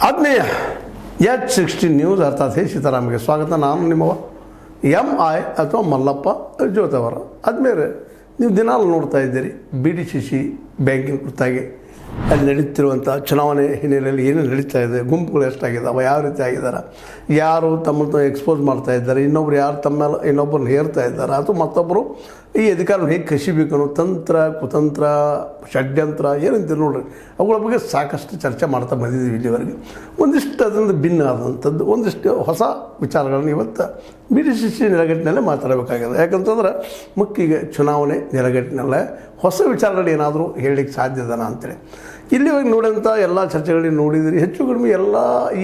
ಆತ್ಮೀಯ H16 news ಅರ್ಥಾತ್ ಹೇ ಸೀತಾರಾಮ್ಗೆ ಸ್ವಾಗತ. ನಾನು ನಿಮ್ಮವ MI ಅಥವಾ ಮಲ್ಲಪ್ಪ ಜೋತವರ. ಆದ್ಮೇಲೆ ನೀವು ದಿನಾಲು ನೋಡ್ತಾ ಇದ್ದೀರಿ BDCC ಬ್ಯಾಂಕಿನ ಕುರಿತಾಗಿ ಅಲ್ಲಿ ನಡೀತಿರುವಂಥ ಚುನಾವಣೆ ಹಿನ್ನೆಲೆಯಲ್ಲಿ ಏನೇನು ನಡೀತಾ ಇದೆ, ಗುಂಪುಗಳು ಎಷ್ಟಾಗಿದ್ದಾವೆ, ಯಾವ ರೀತಿ ಆಗಿದ್ದಾರೆ, ಯಾರು ತಮ್ಮನ್ನು ಎಕ್ಸ್ಪೋಸ್ ಮಾಡ್ತಾ ಇದ್ದಾರೆ, ಇನ್ನೊಬ್ರು ಯಾರು ತಮ್ಮ ಇನ್ನೊಬ್ಬರನ್ನ ಹೇರ್ತಾ ಇದ್ದಾರೆ, ಅಥವಾ ಮತ್ತೊಬ್ಬರು ಈ ಅಧಿಕಾರವನ್ನು ಹೇಗೆ ಕಸಿಬೇಕು ಅನ್ನೋ ತಂತ್ರ ಕುತಂತ್ರ ಷಡ್ಯಂತ್ರ ಏನಂತೀರಿ ನೋಡ್ರಿ, ಅವುಗಳ ಬಗ್ಗೆ ಸಾಕಷ್ಟು ಚರ್ಚೆ ಮಾಡ್ತಾ ಬಂದಿದ್ದೀವಿ ಇಲ್ಲಿವರೆಗೆ. ಒಂದಿಷ್ಟು ಅದರಿಂದ ಭಿನ್ನ ಆದಂಥದ್ದು ಒಂದಿಷ್ಟು ಹೊಸ ವಿಚಾರಗಳನ್ನು ಇವತ್ತು BDCC ನೆಲೆಗಟ್ಟಿನಲ್ಲೇ ಮಾತಾಡಬೇಕಾಗಿದೆ. ಯಾಕಂತಂದ್ರೆ ಮುಖ್ಯ ಚುನಾವಣೆ ನೆಲೆಗಟ್ಟಿನಲ್ಲೇ ಹೊಸ ವಿಚಾರಗಳು ಏನಾದರೂ ಹೇಳಲಿಕ್ಕೆ ಸಾಧ್ಯದನ ಅಂತೇಳಿ ಇಲ್ಲಿವಾಗ ನೋಡಿದಂಥ ಎಲ್ಲ ಚರ್ಚೆಗಳಿಗೆ ನೋಡಿದಿರಿ. ಹೆಚ್ಚು ಕಡಿಮೆ ಎಲ್ಲ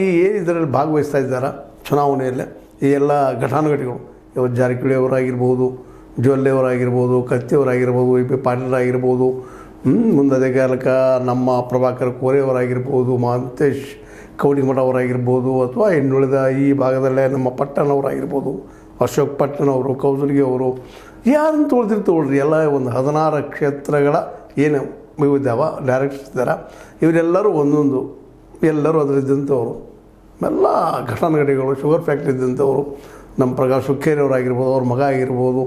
ಈ ಏನು ಇದರಲ್ಲಿ ಭಾಗವಹಿಸ್ತಾ ಇದ್ದಾರೆ ಚುನಾವಣೆಯಲ್ಲೇ ಈ ಎಲ್ಲ ಘಟಾನುಘಟಿಗಳು, ಇವತ್ತು ಜಾರಕಿಹೊಳಿ ಅವರಾಗಿರ್ಬೋದು, ಜೊಲ್ಲೆಯವರಾಗಿರ್ಬೋದು, ಕತ್ತಿಯವರಾಗಿರ್ಬೋದು, IP ಪಾಟೀಲರಾಗಿರ್ಬೋದು, ಮುಂದೆ ಅದೇ ಕಾಲಕ್ಕೆ ನಮ್ಮ ಪ್ರಭಾಕರ್ ಕೋರೆಯವರಾಗಿರ್ಬೋದು, ಮಹಾಂತೇಶ್ ಕೌಡಿಮಠ ಅವರಾಗಿರ್ಬೋದು, ಅಥವಾ ಇನ್ನುಳಿದ ಈ ಭಾಗದಲ್ಲೇ ನಮ್ಮ ಪಟ್ಟಣವರಾಗಿರ್ಬೋದು, ಅಶೋಕ್ ಪಟ್ಟಣವರು, ಕೌಸಲ್ಗಿ ಅವರು, ಯಾರನ್ನು ತೊಳೆದಿರ್ತೀವಿ ಎಲ್ಲ ಒಂದು 16 ಕ್ಷೇತ್ರಗಳ ಏನು ಇದ್ದಾವೆ ಡೈರೆಕ್ಟರ್ಸ್ ಇದ್ದಾರೆ. ಇವರೆಲ್ಲರೂ ಒಂದೊಂದು ಎಲ್ಲರೂ ಅದರಿದ್ದಂಥವ್ರು ಎಲ್ಲ ಘಟಾನುಘಟಿಗಳು, ಶುಗರ್ ಫ್ಯಾಕ್ಟ್ರಿ ಇದ್ದಂಥವ್ರು, ನಮ್ಮ ಪ್ರಕಾಶ್ ಹುಕ್ಕೇರಿಯವರಾಗಿರ್ಬೋದು, ಅವ್ರ ಮಗ ಆಗಿರ್ಬೋದು,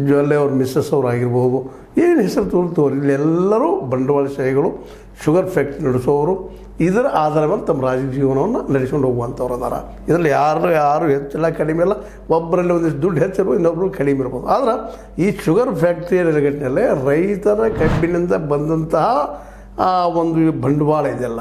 ಜೊಲ್ಲೆ ಅವ್ರ ಮಿಸ್ಸಸ್ ಅವರಾಗಿರ್ಬೋದು, ಏನು ಹೆಸರು ತೋರ್ತವ್ರು ಇಲ್ಲೆಲ್ಲರೂ ಬಂಡವಾಳಶಾಹಿಗಳು, ಶುಗರ್ ಫ್ಯಾಕ್ಟ್ರಿ ನಡೆಸೋರು. ಇದರ ಆಧಾರ ಮೇಲೆ ತಮ್ಮ ರಾಜಕೀಯ ಜೀವನವನ್ನು ನಡೆಸ್ಕೊಂಡು ಹೋಗುವಂಥವ್ರು ಅದಾರ. ಇದರಲ್ಲಿ ಯಾರು ಹೆಚ್ಚಿಲ್ಲ ಕಡಿಮೆ ಇಲ್ಲ, ಒಬ್ಬರಲ್ಲಿ ಒಂದಿಷ್ಟು ದುಡ್ಡು ಹೆಚ್ಚಿರ್ಬೋದು, ಇನ್ನೊಬ್ಬರು ಕಡಿಮೆ ಇರ್ಬೋದು. ಆದ್ರೆ ಈ ಶುಗರ್ ಫ್ಯಾಕ್ಟ್ರಿಯ ನೆಲೆಗಟ್ಟಿನಲ್ಲೇ ರೈತರ ಕಬ್ಬಿನಿಂದ ಬಂದಂತಹ ಒಂದು ಬಂಡವಾಳ ಇದೆಲ್ಲ